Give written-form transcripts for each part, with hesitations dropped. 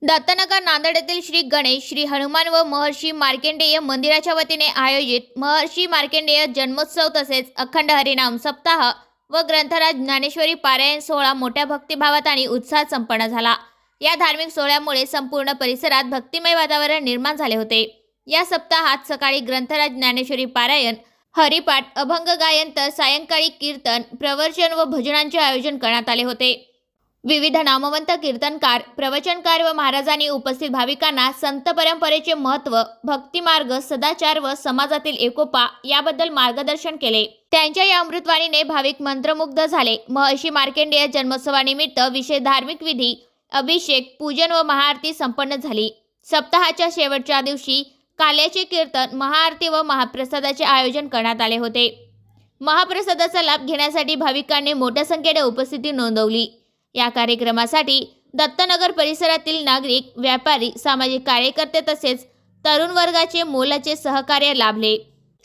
दत्तनगर नांदेड येथील श्री गणेश, श्री हनुमान व महर्षी मार्कंडेय मंदिराच्या वतीने आयोजित महर्षी मार्कंडेय जन्मोत्सव तसेच अखंड हरिनाम सप्ताह व ग्रंथराज ज्ञानेश्वरी पारायण सोहळा मोठ्या भक्तिभावात आणि उत्साहात संपन्न झाला। या धार्मिक सोहळ्यामुळे संपूर्ण परिसरात भक्तिमय वातावरण निर्माण झाले होते। या सप्ताहात सकाळी ग्रंथराज ज्ञानेश्वरी पारायण, हरिपाठ, अभंग गायन तर सायंकाळी कीर्तन, प्रवचन व भजनांचे आयोजन करण्यात आले होते। विविध नामवंत कीर्तनकार, प्रवचनकार व महाराजांनी उपस्थित भाविकांना संत परंपरेचे महत्त्व, भक्तिमार्ग, सदाचार व समाजातील एकोपा याबद्दल मार्गदर्शन केले। त्यांच्या या अमृतवाणीने भाविक मंत्रमुग्ध झाले। महर्षी मार्कंडेय जन्मोत्सवानिमित्त विशेष धार्मिक विधी, अभिषेक, पूजन व महाआरती संपन्न झाली। सप्ताहाच्या शेवटच्या दिवशी काल्याचे कीर्तन, महाआरती व महाप्रसादाचे आयोजन करण्यात आले होते। महाप्रसादाचा लाभ घेण्यासाठी भाविकांनी मोठ्या संख्येने उपस्थिती नोंदवली। या कार्यक्रमासाठी दत्तनगर परिसरातील नागरिक, व्यापारी, सामाजिक कार्यकर्ते तसेच तरुण वर्गाचे मोलाचे सहकार्य लाभले।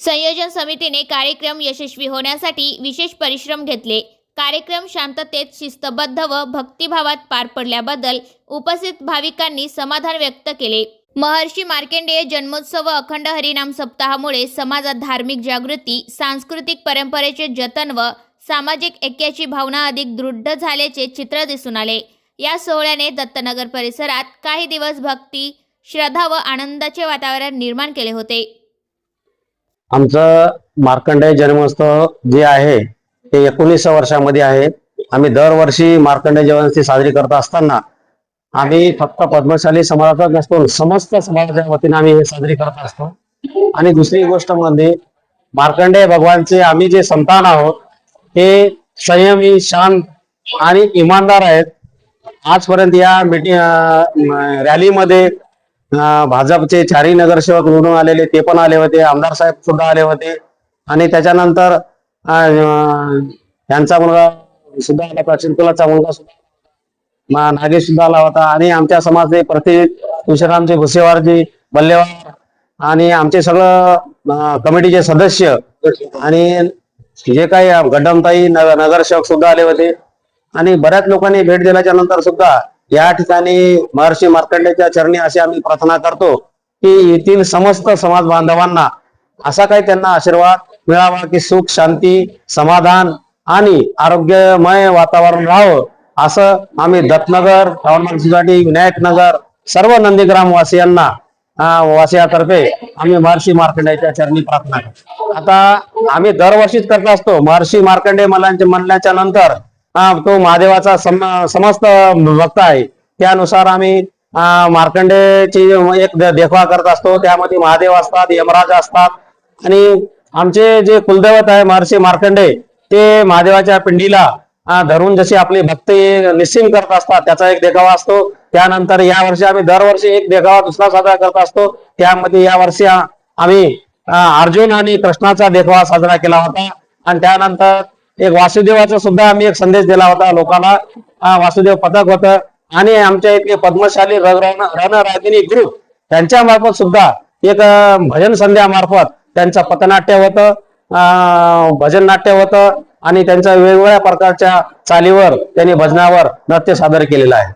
संयोजन समितीने कार्यक्रम यशस्वी होण्यासाठी विशेष परिश्रम घेतले। कार्यक्रम शांततेत, शिस्तबद्ध व भक्तिभावात पार पडल्याबद्दल उपस्थित भाविकांनी समाधान व्यक्त केले। महर्षी मार्कंडेय जन्मोत्सव व अखंड हरिनाम सप्ताहामुळे समाजात धार्मिक जागृती, सांस्कृतिक परंपरेचे जतन व सामाजिक ऐक्याची भावना अधिक दृढ झाल्याचे चित्र दिसून आले। या सोहळ्याने दत्तनगर परिसरात काही दिवस भक्ती, श्रद्धा व आनंदाचे वातावरण निर्माण केले होते। आमचं मार्कंडेय जन्मोत्सव जे आहे ते 19 वर्षामध्ये आहे। आम्ही दरवर्षी मार्कंडेय जयंती साजरी करत असताना आम्ही फक्त पद्मशाली समाजाचाच नसून समस्त समाजाच्या वतीने आम्ही हे साजरी करत असतो। आणि दुसरी गोष्ट म्हणजे मार्कंडेय भगवानचे आम्ही जे संतान आहोत ते संयमी, शांत आणि इमानदार आहेत। आजपर्यंत या रॅलीमध्ये भाजपचे 4 नगरसेवक निवडून आलेले ते पण आले होते, आमदार साहेब सुद्धा आले होते आणि त्याच्यानंतर यांचा मुलगा सुद्धा आला, प्राचीनकुलाचा मुलगा सुद्धा नागेश सुद्धा आला होता आणि आमच्या समाजाचे प्रतिनिधी विश्रामचे भुसेवारजी, बल्लेवार आणि आमचे सगळं कमिटीचे सदस्य आणि जे काही गड्डमताई नगरसेवक सुद्धा आले होते आणि बऱ्याच लोकांनी भेट दिल्याच्या नंतर सुद्धा या ठिकाणी महर्षी मार्कंडेयच्या चरणी अशी आम्ही प्रार्थना करतो की येथील समस्त समाज बांधवांना असा काही त्यांना आशीर्वाद मिळावा की सुख, शांती, समाधान आणि आरोग्यमय वातावरण राहावं, असं आम्ही दत्तनगर टाउन सोसायटी, विनायक नगर, सर्व नंदीग्राम वासियांना वासियातर्फे आम्ही महर्षी मार्कंडेयच्या चरणी प्रार्थना करतो। आता आम्ही दरवर्षीच करत असतो। महर्षी मार्कंडेय म्हणल्याच्या नंतर तो महादेवाचा समस्त भक्त आहे, त्यानुसार आम्ही मार्कंडेयची एक देखवा करत असतो। त्यामध्ये महादेव असतात, यमराज असतात आणि आमचे जे कुलदैवत आहे महर्षी मार्कंडेय ते महादेवाच्या पिंडीला धरून जशी आपली भक्ती निस्सीम करत असतात त्याचा एक देखावा असतो। त्यानंतर यावर्षी आम्ही दरवर्षी एक देखावा दुसरा साजरा करत असतो। त्यामध्ये यावर्षी आम्ही अर्जुन आणि कृष्णाचा देखावा साजरा केला होता आणि त्यानंतर एक वासुदेवाचा सुद्धा आम्ही एक संदेश दिला होता लोकांना। वासुदेव पथक होतं आणि आमच्या इथले पद्मशाली रणरागिणी ग्रुप त्यांच्या मार्फत सुद्धा एक भजन संध्या मार्फत त्यांचं पथनाट्य होतं, भजन नाट्य होतं आणि त्यांच्या वेगवेगळ्या प्रकारच्या चालीवर त्यांनी भजनावर नृत्य सादर केलेलं आहे।